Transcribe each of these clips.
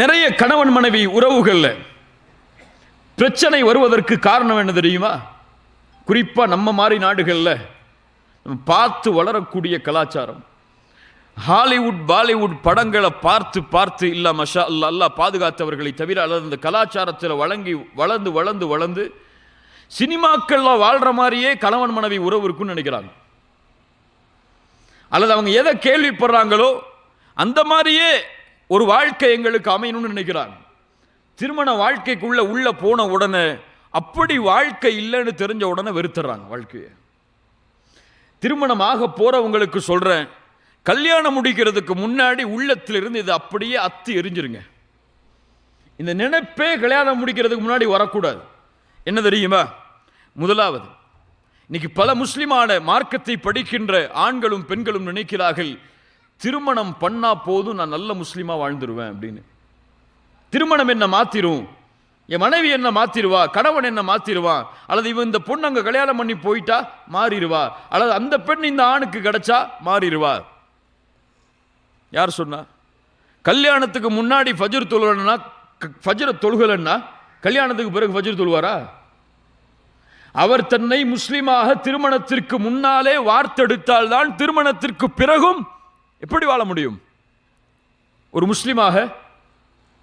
நிறைய கணவன் மனைவி உறவுகள்ல பிரச்சனை வருவதற்கு காரணம் என்ன தெரியுமா? குறிப்பா நம்ம மாதிரி நாடுகள்ல பார்த்து வளரக்கூடிய கலாச்சாரம். ஹாலிவுட் பாலிவுட் படங்களை பார்த்து பார்த்து இல்ல மஷா அல்லா அல்லாஹ் பாதுகாத்தவர்களை தவிர, அல்லது அந்த கலாச்சாரத்தில் வளர்ந்து வளர்ந்து வளர்ந்து சினிமாக்கள்ல வாழ்ற மாதிரியே கணவன் மனைவி உறவு இருக்குன்னு நினைக்கிறாங்க. அல்லது அவங்க எதை கேள்விப்படுறாங்களோ அந்த மாதிரியே ஒரு வாழ்க்கை எங்களுக்கு அமையணும்னு நினைக்கிறாங்க. திருமண வாழ்க்கைக்குள்ள உள்ள போன உடனே அப்படி வாழ்க்கை இல்லைன்னு தெரிஞ்ச உடனே வெறுத்துறாங்க வாழ்க்கையை. திருமணமாக போறவங்களுக்கு சொல்றேன், கல்யாணம் முடிக்கிறதுக்கு முன்னாடி உள்ளத்திலிருந்து இது அப்படியே அத்து எரிஞ்சிருங்க. இந்த நினைப்பே கல்யாணம் முடிக்கிறதுக்கு முன்னாடி வரக்கூடாது. என்ன தெரியுமா? முதலாவது, இன்னைக்கு பல முஸ்லிமான மார்க்கத்தை படிக்கின்ற ஆண்களும் பெண்களும் நினைக்கிறார்கள், திருமணம் பண்ணா போதும் நான் நல்ல முஸ்லிமா வாழ்ந்துருவேன் அப்படின்னு. திருமணம் என்ன மாத்திரும், என் மனைவி என்ன மாத்திருவா, கணவன் என்ன மாத்திருவா, அல்லது இவன் இந்த பொண்ணு அங்க கல்யாணம் பண்ணி போயிட்டா மாறிடுவா, அல்லது அந்த பெண் இந்த ஆணுக்கு கிடைச்சா மாறிடுவா. யார் சொன்னா? கல்யாணத்துக்கு முன்னாடி ஃபஜ்ர் தொழுகலன்னா, ஃபஜ்ர் தொழுகலன்னா கல்யாணத்துக்கு பிறகு ஃபஜ்ர் தொழுவாரா? அவர் தன்னை முஸ்லிமாக திருமணத்திற்கு முன்னாலே வார்த்தெடுத்தால் தான் திருமணத்திற்கு பிறகும் எப்படி வாழ முடியும்? ஒரு முஸ்லிமாக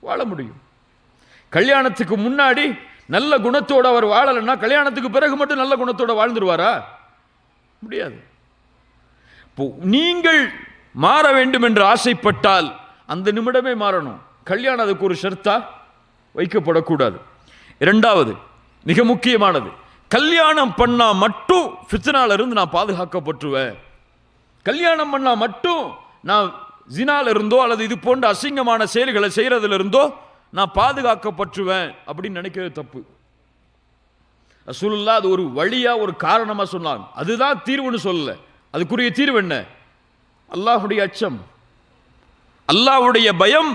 வாழ முடியும். கல்யாணத்துக்கு முன்னாடி நல்ல குணத்தோடு அவர் வாழலைன்னா கல்யாணத்துக்கு பிறகு மட்டும் நல்ல குணத்தோட வாழ்ந்துருவாரா? முடியாது. நீங்கள் மாற வேண்டும் என்று ஆசைப்பட்டால் அந்த நிமிடமே மாறணும். கல்யாணம் அதுக்கு ஒரு ஷர்த்தா வைக்கப்படக்கூடாது. இரண்டாவது, மிக முக்கியமானது, கல்யாணம் பண்ணா மட்டும் ஃபித்னால இருந்து நான் பாதுகாக்கப்பட்டுருவேன், கல்யாணம் பண்ணா மட்டும் நான் ஜினால இருந்தோ அல்லது இது போன்ற அசிங்கமான செயல்களை செய்யறதுல இருந்தோ நான் பாதுகாக்கப்பட்டுருவேன் அப்படின்னு நினைக்கிறது தப்பு. ரசூலுல்லாஹ் அது ஒரு வழியா ஒரு காரணமா சொன்னாங்க. அதுதான் தீர்வுன்னு சொல்லல. அதுக்குரிய தீர்வு என்ன? அல்லாஹ்வுடைய அச்சம், அல்லாஹ்வுடைய பயம்.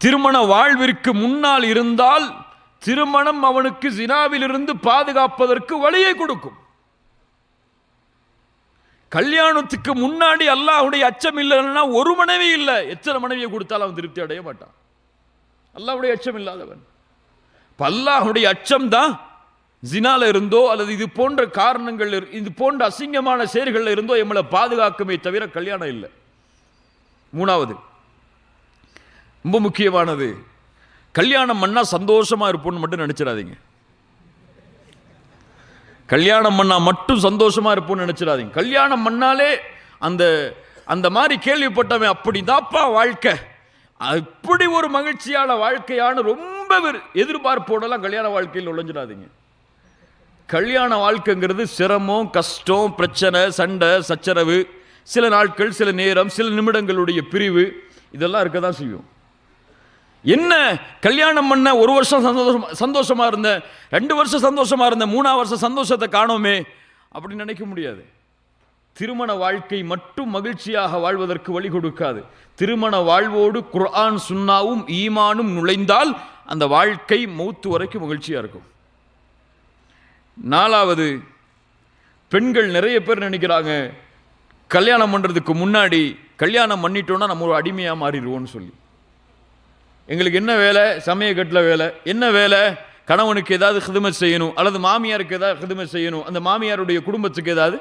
திருமண வாழ்விற்கு முன்னால் இருந்தால் திருமணம் அவனுக்கு ஜினாவிலிருந்து பாதுகாப்பதற்கு வழியை கொடுக்கும். கல்யாணத்துக்கு முன்னாடி அல்லாஹ்வுடைய அச்சம் இல்லைன்னா ஒரு மனைவி இல்லை, எத்தனை மனைவியை கொடுத்தாலும் அவன் திருப்தி அடைய மாட்டான். அல்லாஹ்வுடைய அச்சம் இல்லாதவன். அல்லாஹ்வுடைய அச்சம் தான் ஜினால இருந்தோ அல்லது இது போன்ற காரணங்கள், இது போன்ற அசிங்கமான செயல்களில் இருந்தோ எம்மளை பாதுகாக்குமே தவிர கல்யாணம் இல்லை. மூணாவது, ரொம்ப முக்கியமானது, கல்யாணம் பண்ணா சந்தோஷமா இருப்போம்னு மட்டும் நினைச்சிடாதீங்க. கல்யாணம் பண்ணா மட்டும் சந்தோஷமா இருப்போம்னு நினைச்சிடாதீங்க. கல்யாணம் பண்ணாலே அந்த அந்த மாதிரி கேள்விப்பட்டவன் அப்படிதான்ப்பா வாழ்க்கை, அப்படி ஒரு மகிழ்ச்சியான வாழ்க்கையான ரொம்ப எதிர்பார்ப்போடலாம் கல்யாண வாழ்க்கையில் நுழைஞ்சிடாதீங்க. கல்யாண வாழ்க்கைங்கிறது சிரமம், கஷ்டம், பிரச்சனை, சண்டை, சச்சரவு, சில நாட்கள், சில நேரம், சில நிமிடங்களுடைய பிரிவு, இதெல்லாம் இருக்க தான் செய்யும். என்ன கல்யாணம் பண்ண ஒரு வருஷம் சந்தோஷமா இருந்த, 2 வருஷம் சந்தோஷமா இருந்த, 3ஆம் வருஷம் சந்தோஷத்தை காணோமே அப்படின்னு நினைக்க முடியாது. திருமண வாழ்க்கை மட்டும் மகிழ்ச்சியாக வாழ்வதற்கு வழி கொடுக்காது. திருமண வாழ்வோடு குர்ஆன் சுன்னாவும் ஈமானும் நுழைந்தால் அந்த வாழ்க்கை மௌத்து வரைக்கும் மகிழ்ச்சியா இருக்கும். நாலாவது, பெண்கள் நிறைய பேர் நினைக்கிறாங்க கல்யாணம் பண்றதுக்கு முன்னாடி கல்யாணம் பண்ணிட்டோம்னா நம்ம ஒரு அடிமையா மாறிடுவோம்னு சொல்லி. எங்களுக்கு என்ன வேலை? சமயக்கட்டில் வேலை. என்ன வேலை? கணவனுக்கு ஏதாவது ஹிதுமத் செய்யணும், அல்லது மாமியாருக்கு ஏதாவது ஹிதுமத் செய்யணும், அந்த மாமியாருடைய குடும்பத்துக்கு ஏதாவது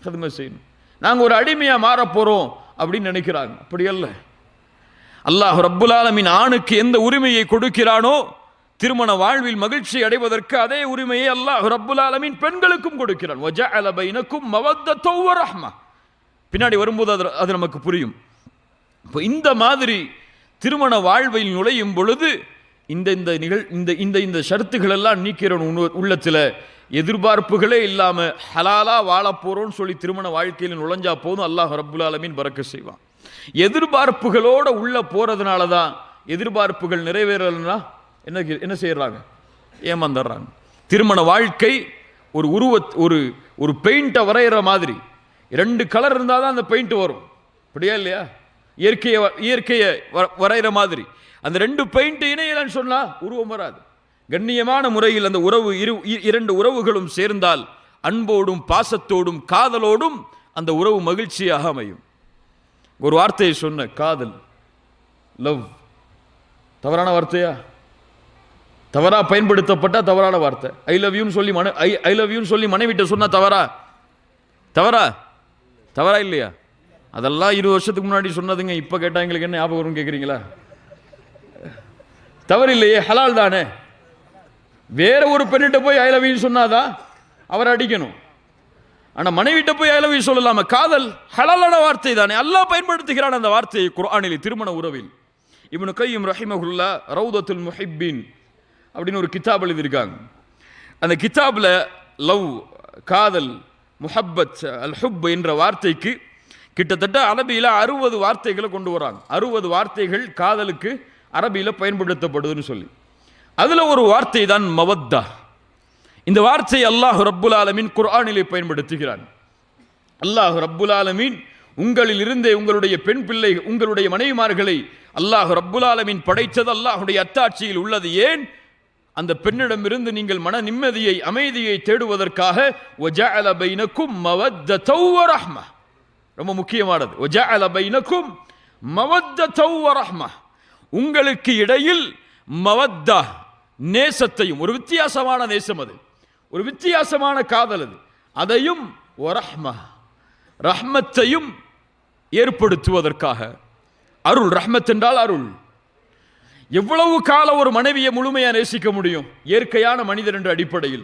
ஹிதுமத் செய்யணும். நாங்கள் ஒரு அடிமையாக மாற போகிறோம் அப்படின்னு நினைக்கிறாங்க. அப்படி அல்ல. அல்லாஹ் ரப்புல் ஆலமீன் ஆணுக்கு எந்த உரிமையை கொடுக்கிறானோ திருமண வாழ்வில் மகிழ்ச்சி அடைவதற்கு அதே உரிமையை அல்லாஹ் ரப்புல் ஆலமீன் பெண்களுக்கும் கொடுக்கிறான். வஜஅல பைனக்கும் மவத்தௌ வ ரஹ்மா. பின்னாடி வரும்போது அது நமக்கு புரியும். இப்போ இந்த மாதிரி திருமண வாழ்வில் நுழையும் பொழுது இந்த ஷரத்துகள் எல்லாம் நீக்கிறோம். உள்ளத்தில் எதிர்பார்ப்புகளே இல்லாம ஹலாலா வாழ போறோம்னு சொல்லி திருமண வாழ்க்கையில் நுழைஞ்சா போதும், அல்லாஹ் ரப்புல் ஆலமீன் பரக்கத் செய்வான். எதிர்பார்ப்புகளோட உள்ள போறதுனால தான் எதிர்பார்ப்புகள் நிறைவேறலன்னா என்ன செய்யறாங்க? ஏமாந்துடுறாங்க. திருமண வாழ்க்கை ஒரு பெயிண்ட்டை வரைகிற மாதிரி 2 கலர் இருந்தால் தான் அந்த பெயிண்ட் வரும். அப்படியா இல்லையா? இயற்கையை வரைகிற மாதிரி அந்த 2 பெயிண்ட் இணையலன்னு சொன்னா உருவம் வராது. கண்ணியமான முறையில் அந்த உறவு 2 உறவுகளும் சேர்ந்தால் அன்போடும் பாசத்தோடும் காதலோடும் அந்த உறவு மகிழ்ச்சியாக அமையும். ஒரு வார்த்தையை சொன்ன, காதல், லவ், தவறான வார்த்தையா? தவறா பயன்படுத்தப்பட்ட தவறான வார்த்தை. ஐ லவ் யூன்னு சொல்லி ஐ லவ் யூன்னு சொல்லி மனைவிட்ட சொன்னா தவறா? தவறா? தவறா இல்லையா? அதெல்லாம் 20 வருஷத்துக்கு முன்னாடி சொன்னதுங்க. இப்போ கேட்டால் எங்களுக்கு என்ன ஞாபகம் வரும்னு கேட்குறீங்களா? தவறு இல்லையே, ஹலால் தானே. வேற ஒரு பெண்ணிட்ட போய் ஐ லவ் யூ சொன்னாதான் அவரை அடிக்கணும். ஆனால் மனைவிட்ட போய் ஐ லவ் யூ சொல்லலாமா? காதல் ஹலாலான வார்த்தை தானே. அல்லாஹ் பயன்படுத்துகிறான் அந்த வார்த்தையை குர்ஆனில், திருமண உறவில். இப்னு கய்யிம் ரஹிமஹுல்லா ரௌதத்துல் முஹிப்பின் அப்படின்னு ஒரு கிதாப் எழுதியிருக்காங்க. அந்த கிதாபில் லவ், காதல், முஹப்பத், அல் ஹுப் என்ற வார்த்தைக்கு கிட்டத்தட்ட அரபியில் 60 வார்த்தைகளை கொண்டு வராங்க. 60 வார்த்தைகள் காதலுக்கு அரபியில் பயன்படுத்தப்படுதுன்னு சொல்லி. அதில் ஒரு வார்த்தை தான் மவத்தா. இந்த வார்த்தை அல்லாஹ் ரப்புல் ஆலமீன் குர்ஆனிலே பயன்படுத்துகிறான். அல்லாஹ் ரப்புல் ஆலமீன் உங்களில் இருந்தே உங்களுடைய பெண் பிள்ளை, உங்களுடைய மனைவிமார்களை அல்லாஹ் ரப்புல் ஆலமீன் படைத்தது அல்லாஹுடைய அத்தாட்சியில் உள்ளது. ஏன்? அந்த பெண்ணிடமிருந்து நீங்கள் மன நிம்மதியை, அமைதியை தேடுவதற்காக. வஜஅல பைனக்கும் மவத்தௌ வ ரஹ்ம, ரொம்ப முக்கியமானது. வஜஅல பைனக்கும் மவத்தௌ வ ரஹ்ம, உங்களுக்கு இடையில் மவத்தா, நேசத்தையும், ஒரு வித்தியாசமான நேசம், அது ஒரு வித்தியாசமான காதல், அது அதையும் வரஹ்ம, ரஹ்மத்தையும் ஏற்படுத்துவதற்காக. அருள், ரஹ்மத் என்றால் அருள். எவ்வளவு காலம் ஒரு மனைவியை முழுமையா நேசிக்க முடியும்? இயற்கையான மனிதர் என்ற அடிப்படையில்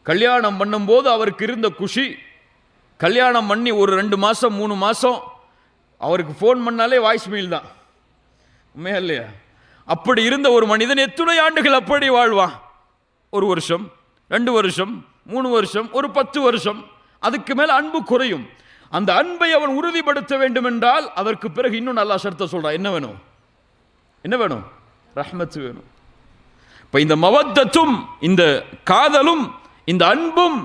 கல்யாணம் பண்ணும்போது அவருக்கு இருந்த குஷி, கல்யாணம் பண்ணி ஒரு 2 மாசம் 3 மாசம் அவருக்கு ஃபோன் பண்ணாலே வாய்ஸ் மெயில் தான், உண்மையா இல்லையா? அப்படி இருந்த ஒரு மனிதன் எத்தனை ஆண்டுகள் அப்படி வாழ்வான்? 1 வருஷம், 2 வருஷம், 3 வருஷம், ஒரு 10 வருஷம். அதுக்கு மேல் அன்பு குறையும். அந்த அன்பை அவன் உறுதிப்படுத்த வேண்டும் என்றால் அதற்கு பிறகு இன்னும் நல்லா ஷர்த்த சொல்றான். என்ன வேணும்? என்ன வேணும்? ரஹ்மத் வேணும். இப்ப இந்த மவத்தத்தும், இந்த காதலும், இந்த அன்பும்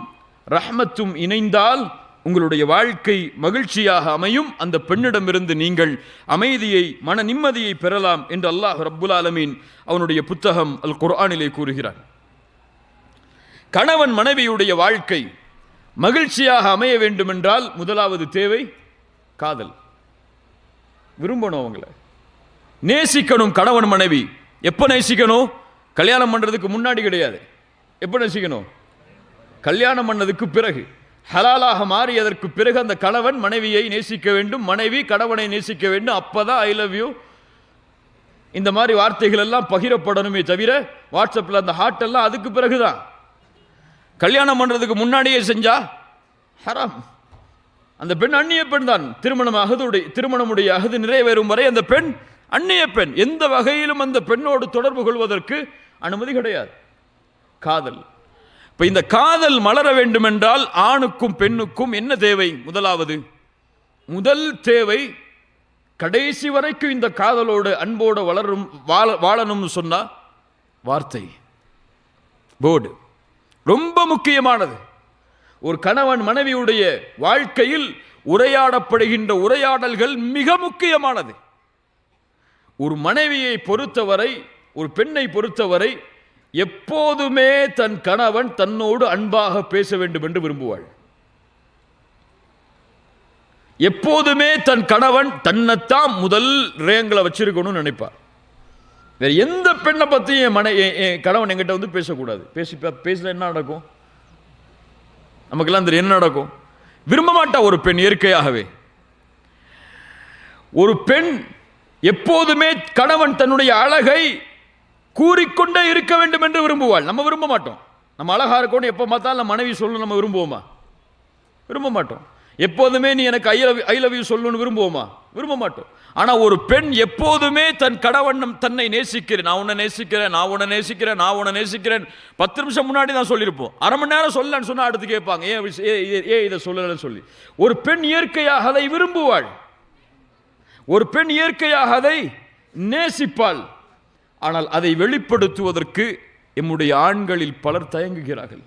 ரஹ்மத்தும் இணைந்தால் உங்களுடைய வாழ்க்கை மகிழ்ச்சியாக அமையும். அந்த பெண்ணிடமிருந்து நீங்கள் அமைதியை, மன நிம்மதியை பெறலாம் என்று அல்லாஹ் ரப்புல் ஆலமீன் அவனுடைய புத்தகம் அல் குர்ஆனிலே கூறுகிறான். கணவன் மனைவியுடைய வாழ்க்கை மகிழ்ச்சியாக அமைய வேண்டும் என்றால் முதலாவது தேவை காதல். விரும்பணும், அவங்கள நேசிக்கணும். கணவன் மனைவி எப்போ நேசிக்கணும்? கல்யாணம் பண்றதுக்கு முன்னாடி கிடையாது. எப்போ நேசிக்கணும்? கல்யாணம் பண்ணதுக்கு பிறகு, ஹலாலாக மாறியதற்கு பிறகு அந்த கணவன் மனைவியை நேசிக்க வேண்டும், மனைவி கணவனை நேசிக்க வேண்டும். அப்பதான் ஐ லவ் யூ இந்த மாதிரி வார்த்தைகள் எல்லாம் பகிரப்படணுமே தவிர வாட்ஸ்அப்பில் அந்த ஹார்ட் எல்லாம் அதுக்கு பிறகுதான். கல்யாணம் பண்றதுக்கு முன்னாடியே செஞ்சா ஹராம். அந்த பெண் அந்நிய பெண் தான். திருமணமுடைய அகது நிறைவேறும் வரை அந்த பெண் அந்நிய பெண். எந்த வகையிலும் அந்த பெண்ணோடு தொடர்பு கொள்வதற்கு அனுமதி கிடையாது. காதல். இப்ப இந்த காதல் மலர வேண்டும் என்றால் ஆணுக்கும் பெண்ணுக்கும் என்ன தேவை? முதல் தேவை, கடைசி வரைக்கும் இந்த காதலோடு அன்போடு வாழணும்னு சொன்னா வார்த்தை, போர்டு ரொம்ப முக்கியமானது. ஒரு கணவன் மனைவியுடைய வாழ்க்கையில் உரையாடப்படுகின்ற உரையாடல்கள் மிக முக்கியமானது. ஒரு மனைவியை பொறுத்தவரை, ஒரு பெண்ணை பொறுத்தவரை எப்போதுமே தன் கணவன் தன்னோடு அன்பாக பேச வேண்டும் என்று விரும்புவாள். எப்போதுமே தன் கணவன் தன்னைத்தான் முதல் ரேங்கில் வச்சிருக்கணும்னு நினைப்பார். வேற எந்த பெண்ணை பற்றியும் என் கணவன் என்கிட்ட வந்து பேசக்கூடாது. பேசல என்ன நடக்கும்? நமக்கெல்லாம் தெரியும் என்ன நடக்கும். விரும்ப மாட்டா ஒரு பெண் இயற்கையாகவே. ஒரு பெண் எப்போதுமே கணவன் தன்னுடைய அழகை கூறிக்கொண்டே இருக்க வேண்டும் என்று விரும்புவாள். நம்ம விரும்ப மாட்டோம். நம்ம அழகா இருக்கணும் எப்போ பார்த்தாலும் நம்ம மனைவி சொல்லணும் நம்ம விரும்புவோமா? விரும்ப மாட்டோம். எப்போதுமே நீ எனக்கு ஐ லவ் யூ சொல்லணும்னு விரும்புவோமா? விரும்ப மாட்டோம். ஆனால் ஒரு பெண் எப்போதுமே தன் கணவன் தன்னை நேசிக்கிறேன், நான் உன்னை நேசிக்கிறேன், நான் உன்னை நேசிக்கிறேன், நான் உன்னை நேசிக்கிறேன் 10 நிமிஷம் முன்னாடி தான் சொல்லியிருப்போம். அரை மணி நேரம் சொல்லலன்னு சொன்னால் அடுத்து கேட்பாங்க, ஏன் இதை சொல்லலன்னு சொல்லி. ஒரு பெண் இயற்கையாக அதை விரும்புவாள். ஒரு பெண் இயற்கையாக அதை நேசிப்பாள். ஆனால் அதை வெளிப்படுத்துவதற்கு எம்முடைய ஆண்களில் பலர் தயங்குகிறார்கள்.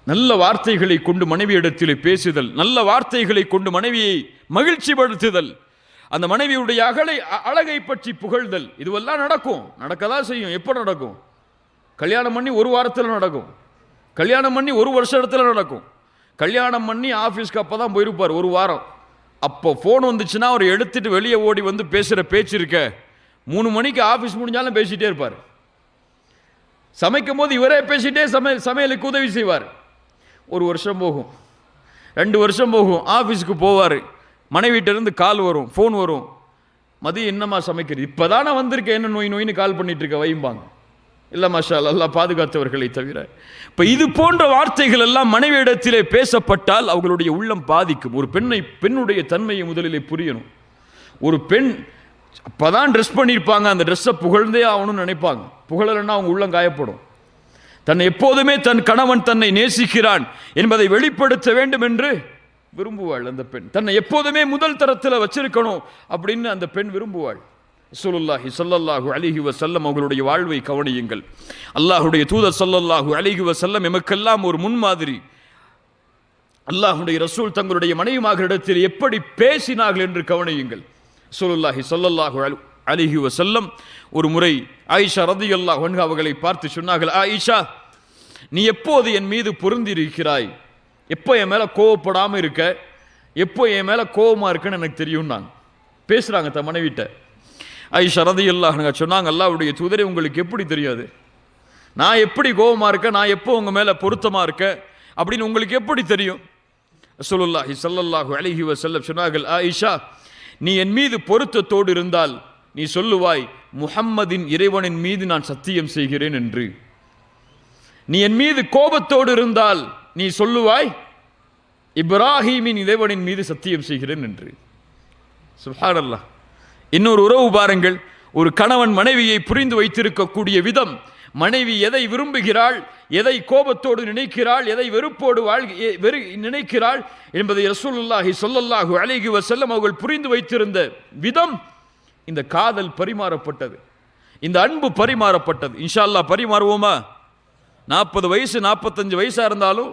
நல்ல வார்த்தைகளை கொண்டு மனைவியிடத்தில் பேசுதல், நல்ல வார்த்தைகளை கொண்டு மனைவியை மகிழ்ச்சிப்படுத்துதல், அந்த மனைவியுடைய அழகை பற்றி புகழ்தல், இதுவெல்லாம் நடக்கதான் செய்யும். எப்போ நடக்கும்? கல்யாணம் பண்ணி 1 வாரத்தில் நடக்கும். கல்யாணம் பண்ணி 1 வருஷத்துல நடக்கும். கல்யாணம் பண்ணி ஆஃபீஸ்க்கு அப்போ தான் போயிருப்பார் 1 வாரம். அப்போ ஃபோன் வந்துச்சுன்னா அவர் எடுத்துட்டு வெளியே ஓடி வந்து பேசுகிற பேச்சு இருக்க 3 மணிக்கு ஆஃபீஸ் முடிஞ்சாலும் பேசிகிட்டே இருப்பார். சமைக்கும் போது இவரே பேசிகிட்டே சமையலுக்கு உதவி செய்வார். 1 வருஷம் போகும், 2 வருஷம் போகும், ஆஃபீஸுக்கு போவார், மனைவிட்டிருந்து கால் வரும், ஃபோன் வரும், மதியம் என்னம்மா சமைக்கிறது, இப்போ தானே வந்திருக்கேன், என்ன நோயின்னு கால் பண்ணிட்டு இருக்க வைம்பாங்க. இல்லை மாஷா அல்லாஹ் பாதுகாத்தவர்களை தவிர. இப்போ இது போன்ற வார்த்தைகள் எல்லாம் மனைவியிடத்திலே பேசப்பட்டால் அவர்களுடைய உள்ளம் பாதிக்கும். ஒரு பெண்ணுடைய தன்மையை முதலிலே புரியணும். ஒரு பெண் அப்போதான் ட்ரெஸ் பண்ணியிருப்பாங்க, அந்த ட்ரெஸ்ஸை புகழ்ந்தே ஆகணும்னு நினைப்பாங்க. புகழலைன்னா அவங்க உள்ளம் காயப்படும். தன்னை எப்போதுமே தன் கணவன் தன்னை நேசிக்கிறான் என்பதை வெளிப்படுத்த வேண்டும் என்று விரும்புவாள் அந்த பெண். தன்னை எப்போதுமே முதல் தரத்தில் வச்சிருக்கணும் அப்படின்னு அந்த பெண் விரும்புவாள். ரசூலுல்லாஹி ஸல்லல்லாஹு அலைஹி வஸல்லம் அவர்களுடைய வாழ்வை கவனியுங்கள். அல்லாஹ்வுடைய தூதர் ஸல்லல்லாஹு அலைஹி வஸல்லம் எமக்கெல்லாம் ஒரு முன்மாதிரி. அல்லாஹ்வுடைய ரசூல் தங்களுடைய மனைவிமார்களிடத்தில் எப்படி பேசினார்கள் என்று கவனியுங்கள். ரசூலுல்லாஹி ஸல்லல்லாஹு அலைஹி வஸல்லம் ஒரு முறை ஆயிஷா ரலியல்லாஹு அன்ஹா அவர்களை பார்த்து சொன்னார்கள், ஆயிஷா, நீ எப்போது என் மீது பொருந்திருக்கிறாய், எப்போ என் மேலே கோவப்படாமல் இருக்க, எப்போ என் மேலே கோவமாக இருக்குன்னு எனக்கு தெரியும்னாங்க. பேசுகிறாங்க தன் மனைவிட்ட. ஆயிஷா ரலியல்லாஹு அன்ஹா சொன்னாங்க, அல்லாஹ்வுடைய தூதரே, உங்களுக்கு எப்படி தெரியாது, நான் எப்படி கோவமாக இருக்கேன், நான் எப்போ உங்கள் மேலே பொருத்தமாக இருக்கேன் அப்படின்னு உங்களுக்கு எப்படி தெரியும்? ரசூலுல்லாஹி ஸல்லல்லாஹு அலைஹி வஸல்லம் சொன்னார்கள், ஆயிஷா, நீ என் மீது பொருத்தத்தோடு இருந்தால் நீ சொல்லுவாய், முஹம்மதின் இறைவனின் மீது நான் சத்தியம் செய்கிறேன் என்று. நீ என் மீது கோபத்தோடு இருந்தால் நீ சொல்லுவாய், இப்ராஹீமின் இறைவனின் மீது சத்தியம் செய்கிறேன் என்று. சுப்ஹானல்லாஹ். இன்னொரு உறவு பாருங்கள், ஒரு கணவன் மனைவியை புரிந்து வைத்திருக்கக்கூடிய விதம், மனைவி எதை விரும்புகிறாள், எதை கோபத்தோடு நினைக்கிறாள், எதை வெறுப்போடு நினைக்கிறாள் என்பதை ரசூலுல்லாஹி ஸல்லல்லாஹு அலைஹி வஸல்லம் அவர்கள் புரிந்து வைத்திருந்த விதம், இந்த காதல் பரிமாறப்பட்டது, இந்த அன்பு பரிமாறப்பட்டது. இன்ஷா அல்லாஹ் பரிமாறுவோமா? 40 வயசு 45 வயசாக இருந்தாலும்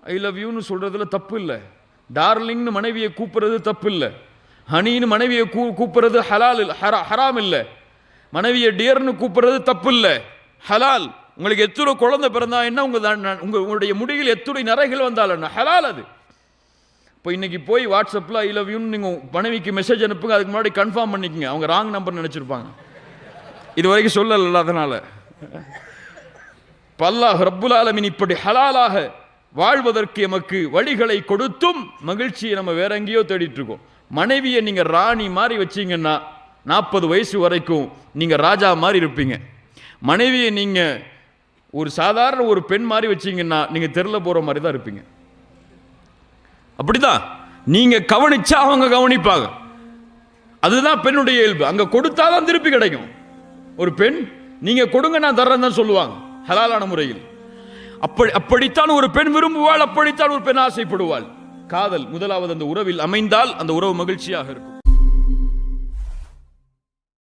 ஐ லவ் யூன்னு சொல்கிறதுல தப்பு இல்லை. டார்லிங்னு மனைவியை கூப்பிட்றது தப்பு இல்லை. ஹனின்னு மனைவியை கூப்பிட்றது ஹராம் இல்லை. மனைவியை டியர்னு கூப்பிட்றது தப்பு இல்லை, ஹலால். உங்களுக்கு எத்தனை குழந்தை பிறந்தா என்ன, உங்களுடைய முடியில் எத்தனை நிறைகள் வந்தால் என்ன, ஹலால் அது. இப்போ இன்னைக்கு போய் வாட்ஸ்அப்பில் ஐ லவ் யூன்னு நீங்கள் மனைவிக்கு மெசேஜ் அனுப்புங்க, அதுக்கு முன்னாடி கன்ஃபார்ம் பண்ணிக்கங்க, அவங்க ராங் நம்பர் நினச்சிருப்பாங்க, இது வரைக்கும் சொல்லல. அதனால் அல்லாஹ் ரப்புல் ஆலமீன் இப்படி ஹலாலாக வாழ்வதற்கு எமக்கு வழிகளை கொடுத்தும் மகிழ்ச்சியை நம்ம வேற எங்கேயோ தேடிட்டு இருக்கோம். மனைவியை நீங்கள் ராணி மாதிரி வச்சிங்கன்னா 40 வயசு வரைக்கும் நீங்கள் ராஜா மாதிரி இருப்பீங்க. மனைவியை நீங்கள் ஒரு சாதாரண ஒரு பெண் மாதிரி வச்சிங்கன்னா நீங்கள் தெருல போகிற மாதிரி தான் இருப்பீங்க. அப்படிதான் நீங்கள் கவனிச்சா அவங்க கவனிப்பாங்க. அதுதான் பெண்ணுடைய இயல்பு. அங்கே கொடுத்தாதான் திருப்பி கிடைக்கும். ஒரு பெண் நீங்கள் கொடுங்க நான் தர்றேன்னு தான் சொல்லுவாங்க, ஹலாலான முறையில். அப்படித்தான் ஒரு பெண் விரும்புவாள், அப்படித்தான் ஒரு பெண் ஆசைப்படுவாள். காதல் முதலாவது அந்த உறவில் அமைந்தால் அந்த உறவு மகிழ்ச்சியாக இருக்கும்.